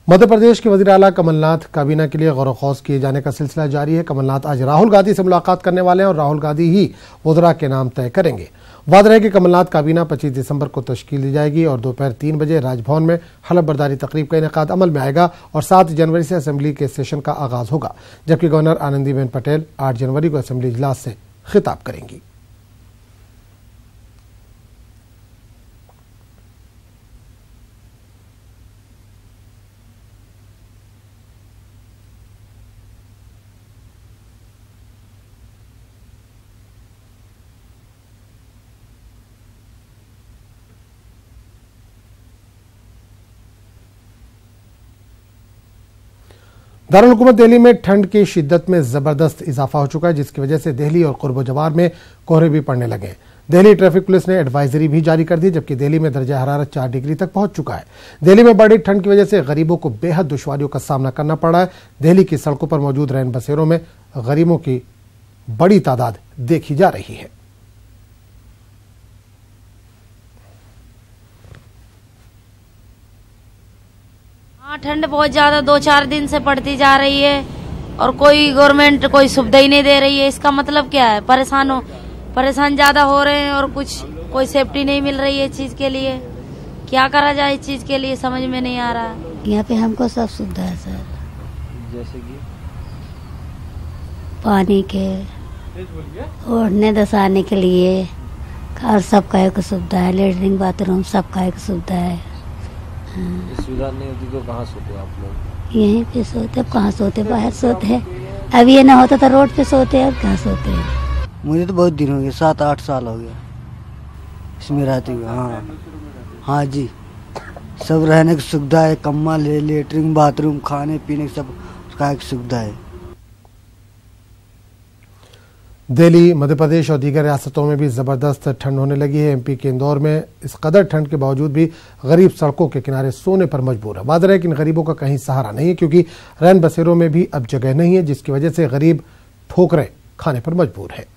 मध्य प्रदेश के वज़ीर आला कमलनाथ काबीना के लिए गौर-व-खौज किए जाने का सिलसिला जारी है। कमलनाथ आज राहुल गांधी से मुलाकात करने वाले हैं और राहुल गांधी ही वज़रा के नाम तय करेंगे। वादा है कि कमलनाथ काबीना 25 दिसंबर को तश्कील दी जाएगी और दोपहर 3 बजे राजभवन में हलफ बर्दारी तकरीब का इनेकाद अमल में आएगा और 7 जनवरी से असेंबली के सेशन का आगाज होगा, जबकि गवर्नर आनंदीबेन पटेल 8 जनवरी को असेंबली इजलास से खिताब करेंगी। दारुल हुकूमत दिल्ली में ठंड की शिद्दत में जबरदस्त इजाफा हो चुका है, जिसकी वजह से दिल्ली और कुर्ब जवार में कोहरे भी पड़ने लगे हैं। दिल्ली ट्रैफिक पुलिस ने एडवाइजरी भी जारी कर दी, जबकि दिल्ली में दर्जा हरारत 4 डिग्री तक पहुंच चुका है। दिल्ली में बढ़ी ठंड की वजह से गरीबों को बेहद दुश्वारियों का सामना करना पड़ा है। दिल्ली की सड़कों पर मौजूद रैन बसेरों में गरीबों की बड़ी तादाद देखी जा रही है। हाँ, ठंड बहुत ज्यादा 2-4 दिन से पड़ती जा रही है और कोई गवर्नमेंट कोई सुविधा ही नहीं दे रही है। इसका मतलब क्या है? परेशान ज्यादा हो रहे हैं और कोई सेफ्टी नहीं मिल रही है इस चीज के लिए। क्या करा जाए इस चीज के लिए समझ में नहीं आ रहा। यहाँ पे हमको सब सुविधा है सर, जैसे कि पानी के, ओढ़ने दसाने के लिए और सबका एक सुविधा है। लेटरिन बाथरूम सबका एक सुविधा है। इस सुविधा नहीं होती तो कहाँ सोते आप लोग? यहीं पे सोते, कहाँ सोते, बाहर सोते। अब ये ना होता तो रोड पे सोते, अब कहाँ सोते। मुझे तो बहुत दिन हो गए, 7-8 साल हो गया इसमें रहते हुए। हाँ जी, सब रहने की सुविधा है, कम्बल है, लेटरिन बाथरूम, खाने पीने की सब उसका एक सुविधा है। दिल्ली, मध्य प्रदेश और दीगर रियासतों में भी जबरदस्त ठंड होने लगी है। एमपी के इंदौर में इस कदर ठंड के बावजूद भी गरीब सड़कों के किनारे सोने पर मजबूर है। वाज़ेह है कि इन गरीबों का कहीं सहारा नहीं है, क्योंकि रैन बसेरों में भी अब जगह नहीं है, जिसकी वजह से गरीब ठोकरें खाने पर मजबूर है।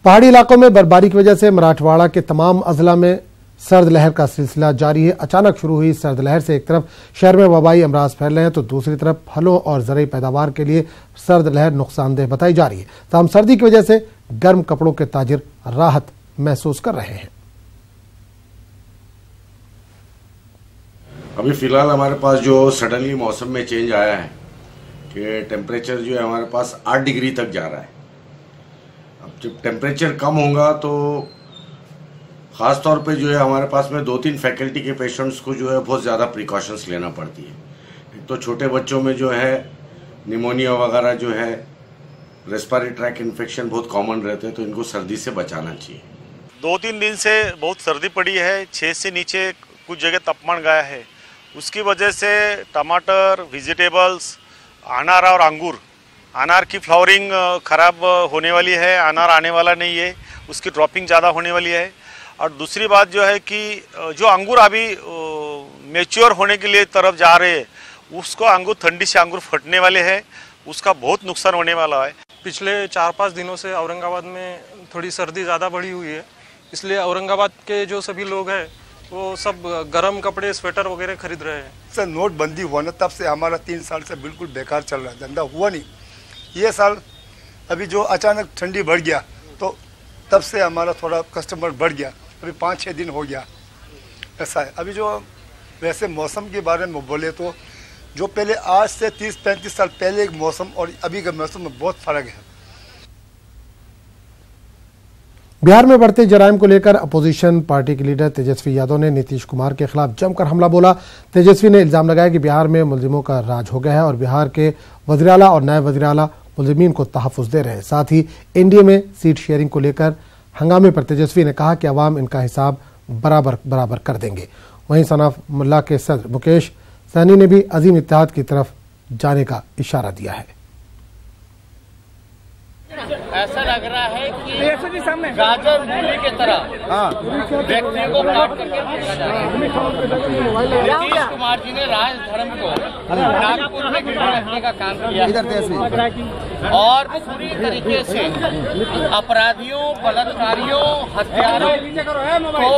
पहाड़ी इलाकों में बर्फबारी की वजह से मराठवाड़ा के तमाम अजला में सर्द लहर का सिलसिला जारी है। अचानक शुरू हुई सर्द लहर से एक तरफ शहर में वबाई अमराज फैल रहे हैं, तो दूसरी तरफ फलों और ज़रूरी पैदावार के लिए सर्द लहर नुकसानदेह बताई जा रही है। ताहम सर्दी की वजह से गर्म कपड़ों के ताजिर राहत महसूस कर रहे हैं। अभी फिलहाल हमारे पास जो सडनली मौसम में चेंज आया है कि टेम्परेचर जो है हमारे पास 8 डिग्री तक जा रहा है। अब जब टेम्परेचर कम होगा तो ख़ास तौर पे जो है हमारे पास में 2-3 फैकल्टी के पेशेंट्स को जो है बहुत ज़्यादा प्रिकॉशंस लेना पड़ती है। एक तो छोटे बच्चों में जो है निमोनिया वगैरह जो है, रेस्पिरेटरी ट्रैक इन्फेक्शन बहुत कॉमन रहते हैं, तो इनको सर्दी से बचाना चाहिए। 2-3 दिन से बहुत सर्दी पड़ी है, 6 से नीचे कुछ जगह तापमान गया है। उसकी वजह से टमाटर, वेजिटेबल्स, अनार और अंगूर, अनार की फ्लावरिंग ख़राब होने वाली है, अनार आने वाला नहीं है, उसकी ड्रॉपिंग ज़्यादा होने वाली है। और दूसरी बात जो है कि जो अंगूर अभी मैच्योर होने के लिए तरफ जा रहे हैं, उसको अंगूर ठंडी से अंगूर फटने वाले हैं, उसका बहुत नुकसान होने वाला है। पिछले 4-5 दिनों से औरंगाबाद में थोड़ी सर्दी ज़्यादा बढ़ी हुई है, इसलिए औरंगाबाद के जो सभी लोग हैं वो सब गर्म कपड़े, स्वेटर वगैरह खरीद रहे हैं। सर, नोटबंदी हुआ ना तब से हमारा 3 साल से बिल्कुल बेकार चल रहा है, धंधा हुआ नहीं। ये साल अभी जो अचानक ठंडी बढ़ गया तो तब से हमारा थोड़ा कस्टमर बढ़ गया। अभी 5-6 दिन हो गया ऐसा है। अभी जो वैसे मौसम के बारे में बोले तो जो पहले आज से 30-35 साल पहले के मौसम और अभी के मौसम में बहुत फ़र्क है। बिहार में बढ़ते जराइम को लेकर अपोजिशन पार्टी के लीडर तेजस्वी यादव ने नीतीश कुमार के खिलाफ जमकर हमला बोला। तेजस्वी ने इल्जाम लगाया कि बिहार में मुलजिमों का राज हो गया है और बिहार के वज़ीर आला और नायब वज़ीर आला मुलजिमीन को तहफ़्फ़ुज़ दे रहे हैं। साथ ही एनडीए में सीट शेयरिंग को लेकर हंगामे पर तेजस्वी ने कहा कि अवाम इनका हिसाब बराबर कर देंगे। वहीं सनाफुल्लाह के सदर मुकेश सहनी ने भी अजीम इत्तेहाद की तरफ जाने का इशारा दिया है। ऐसा लग रहा है कि गाजर मूली की तरह व्यक्तियों को काट करके फेंका जा रहा है। नीतीश कुमार जी ने राजधर्म को नागपुर में गिरफ्तार रखने का काम किया और पूरी तरीके से अपराधियों, बलात्कारियों, हत्यारों को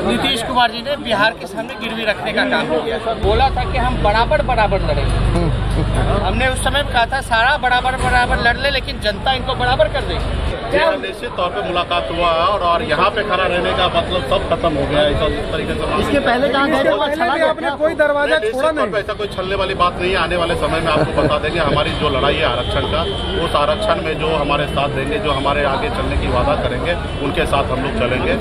नीतीश कुमार जी ने बिहार के सामने गिरवी रखने का काम किया। बोला था कि हम बराबर लड़ेंगे। हमने उस समय कहा था सारा बराबर लड़ ले, लेकिन जनता इनको बराबर कर देगी। निश्चित तौर पे मुलाकात हुआ और यहाँ पे खड़ा रहने का मतलब सब खत्म हो गया। इस तरीके से इसके पहले जहाँ गए आपने कोई दरवाजा छोड़ा नहीं। ऐसा कोई छलने वाली बात नहीं है। आने वाले समय में आपको बता देंगे हमारी जो लड़ाई है आरक्षण का, उस आरक्षण में जो हमारे साथ देंगे, जो हमारे आगे चलने की वादा करेंगे, उनके साथ हम लोग चलेंगे।